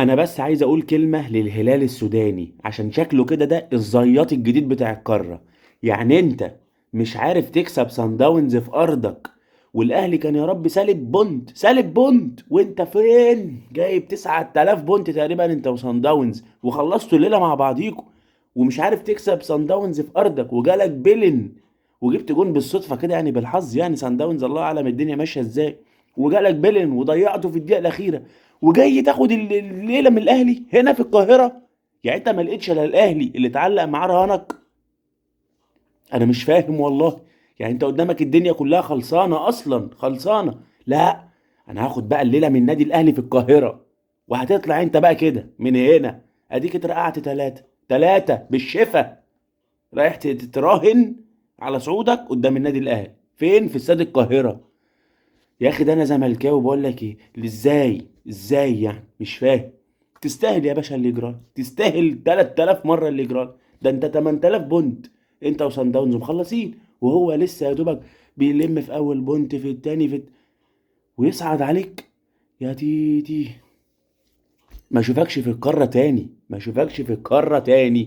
انا بس عايز اقول كلمة للهلال السوداني عشان شكله كده ده الزياط الجديد بتاع القارة. يعني انت مش عارف تكسب سان داونز في ارضك، والاهلي كان يا رب سالب بونت سالب بونت، وانت فين جايب 9000 بونت تقريبا انت وسان داونز وخلصتوا الليلة مع بعضيكوا، ومش عارف تكسب سان داونز في ارضك وجالك بيلن وجبت جون بالصدفة كده يعني بالحظ، يعني سان داونز الله اعلم الدنيا ماشية ازاي، وجالك بيلن وضيعته في الدقيقة الأخيرة، وجاي تاخد الليله من الاهلي هنا في القاهره. يعني انت ما لقيتش الا الاهلي اللي اتعلق معاه رهانك؟ انا مش فاهم والله. يعني انت قدامك الدنيا كلها خلصانه، اصلا خلصانه. لا، انا هاخد بقى الليله من نادي الاهلي في القاهره، وهتطلع انت بقى كده من هنا. اديك اترقعت ثلاثه بالشفا، رايح تراهن على صعودك قدام النادي الاهلي فين؟ في استاد القاهره. يا اخي ده انا زملكاوي بقول لك ايه، ازاي يعني مش فاهم. تستاهل يا باشا اللي يجرى، تستاهل 3000 مره اللي يجرى. ده انت 8000 بونت انت وصن داونز مخلصين، وهو لسه يا دوبك بيلم في اول بونت في التاني ويصعد عليك. يا تيتي، ما اشوفكش في القاره تاني، ما اشوفكش في القاره تاني.